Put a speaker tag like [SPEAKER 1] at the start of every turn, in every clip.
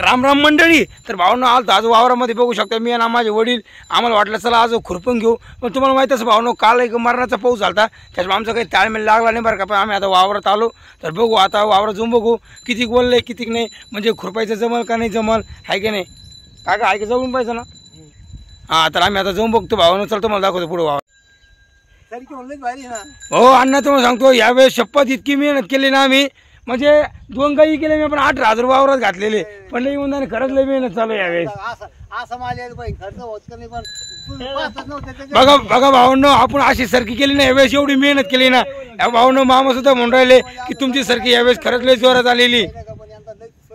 [SPEAKER 1] राम राम मंडळी. तर भावनो आलो आज वावरामध्ये बघू शकता मी आणि माझे वडील. आम्हाला वाटलं चला आज खुरपून घेऊ, पण तुम्हाला माहिती असं भावनो काल एक मरणाचा पाऊस झाला, त्याच्यामुळे आमचं काही ताळमेळ लागला नाही बरं का. पण आम्ही आता वावरात आलो, तर बघू आता वावरात जाऊन बघू किती बोलले किती नाही, म्हणजे खुरपायचं जमल का नाही जमल आहे की नाही. काका आहे की जाऊन पाहिजे ना. हां तर आम्ही आता जाऊन बघतो भावनो. चल तुम्हाला दाखवतो पुढे वावर. हो अण्णा तुम्हाला सांगतो यावेळेस शपथ इतकी मेहनत केली ना आम्ही, म्हणजे 2 गाई केले मी, पण 8,000 वावरात घातलेले, पण लई उन्हाने खरंच लई मेहनत चालू यावेळेस. बघा बघा भावनो आपण अशी सरकी केली ना यावेळेस, एवढी मेहनत केली ना. या भावनो मामा सुद्धा म्हणून राहिले की तुमची सरकी यावेळेस खरंच लई जोरात आलेली.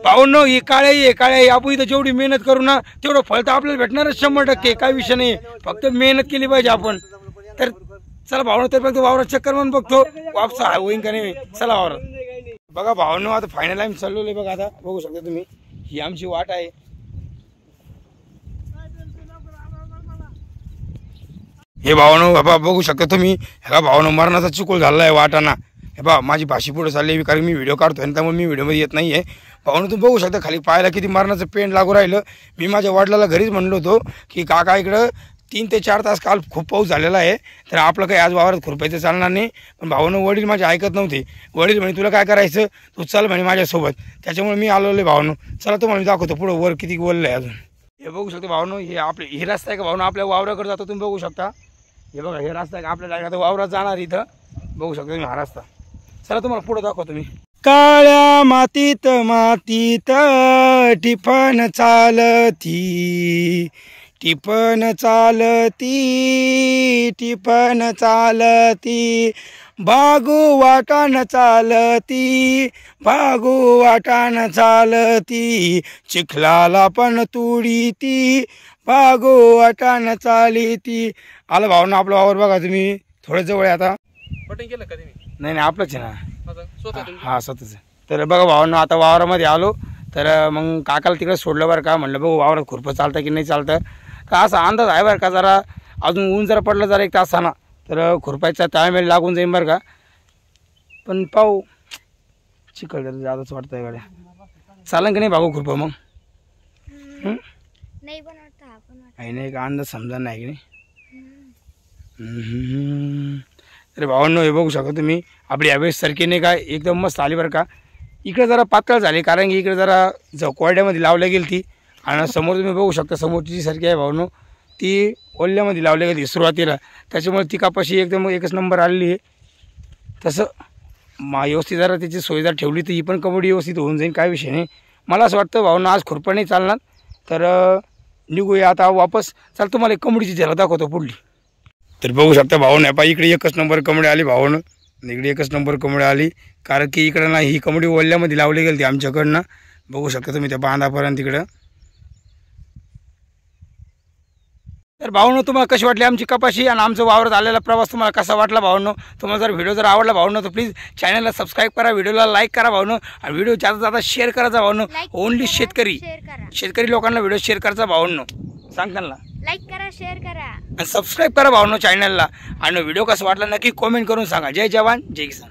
[SPEAKER 1] भावनो हे काळे आपण इथं जेवढी मेहनत करू ना तेवढं फळ तर आपल्याला भेटणारच 100%. काय विषय नाही, फक्त मेहनत केली पाहिजे आपण. तर चला भावनो तर फक्त वावरात चक्कर म्हणून बघतो वापस होईन का नाही. चला वावरात. बघा भावनो आता फायनल आम्ही चाललोय. बघा आता बघू शकता तुम्ही ही आमची वाट आहे. हे भावनो बाबा बघू शकता तुम्ही, ह्या भावनो मरणाचा चिकोल झाला आहे वाटाना. हे बा माझी भाषी पुढे चालली, कारण मी व्हिडिओ काढतोय त्यामुळे मी व्हिडिओमध्ये येत नाही आहे. भावनो तुम्ही बघू शकता खाली पायाला किती मरणाचं पेंट लागू राहिलं. मी माझ्या वडिलाला घरीच म्हणलो होतो की काका इकडं 3 ते 4 तास काल खूप पाऊस झालेला आहे, तर आपलं काही आज वावरात खुरपायचं चालणार नाही. पण भावनो वडील माझे ऐकत नव्हते. वडील म्हणे तुला काय करायचं तू चल म्हणे माझ्यासोबत, त्याच्यामुळे मी आलेलो भावनो. चला तुम्हाला मी दाखवतो पुढं वर किती बोललं आहे अजून. हे बघू शकतो भावनो, हे आपले हे रस्ता आहे का भावनो, आपल्या वावराकडे जातो तुम्ही बघू शकता. हे बघा हे रस्ता आहे का आपल्याला आता वावरात जाणार इथं बघू शकता तुम्ही हा रस्ता. चला तुम्हाला पुढं दाखवतो मी. काळ्या मातीत मातीत टिफन चालती, टिफन चालती, टिफन चालती, भागू वाटान चालती, भागू वाटान चालती, चिखलाला पण तुडीती, भागू वाटान चालती. आलं भावना आपलं वावर बघा तुम्ही, थोडं जवळ आहे आता.
[SPEAKER 2] कटिंग केलं कधी?
[SPEAKER 1] नाही नाही आपलंच आहे ना. हा स्वतःच. तर बघा भावना आता वावरामध्ये आलो, तर मग काकाला तिकडे सोडलं बरं का. म्हणलं बघू वावरात खुरपं चालतं की नाही चालतं. तर असा अंदाज आहे बरं का, जरा अजून ऊन जरा पडलं जरा 1 तासाना तर खुरपायचा ताळमेळ लागून जाईन बरं का. पण पाहू चिखल जरा जादाच वाटतंय गाड्या. चालन की नाही भाऊ खुरपं मग? नाही का अंदाज समजा नाही की नाही. अरे भावांनो हे बघू शकता तुम्ही आपली यावेळेस सरकी नाही काय एकदम मस्त आली बरं का. इकडे जरा पातळ झाली कारण की इकडे जरा कोरड्यामध्ये लावल्या गेली ती, आणि समोर तुम्ही बघू शकता समोरची जी सरकी आहे भावांनो ती ओल्यामध्ये लावल्या गेली सुरुवातीला, त्याच्यामुळे ती कपाशी एकदम एकच नंबर आलेली आहे. तसं व्यवस्थित जरा त्याची सोय जर ठेवली तर ही पण कबड्डी व्यवस्थित होऊन जाईल, काय विषय नाही. मला असं वाटतं भावांनो आज खुरपं नाही चालणार, तर निघूया आता वापस. चल तुम्हाला एक कोंबडीची झलक दाखवतो पुढली. तर बघू शकता भावांनो पहा इकडे एकच नंबर कोंबडी आली भावांनो, इकडे एकच नंबर कोंबडी आली, कारण की इकडं ना ही कोंबडी ओल्यामध्ये लावली गेली ती आमच्याकडनं. बघू शकता तुम्ही त्या बांधापर्यंत तिकडं. तर भावांनो तुम्हाला कशी वाटली आमची कपाशी आणि आमचं वावरात आलेला प्रवास तुम्हाला कसा वाटला भावांनो? तुम्हाला जर व्हिडिओ जर आवडला भावांनो तर प्लीज चॅनलला सबस्क्राईब करा, व्हिडिओला लाईक करा भावांनो, आणि व्हिडिओ जाता शेअर करायचा भावांनो. ओनली शेतकरी लोकांना व्हिडिओ शेअर करायचा भावांनो. सांग त्यांना
[SPEAKER 3] लाईक करा, शेअर करा
[SPEAKER 1] आणि सबस्क्राईब करा भावांनो चॅनलला. आणि व्हिडिओ कसा वाटला नक्की कमेंट करून सांगा. जय जवान जय किसान.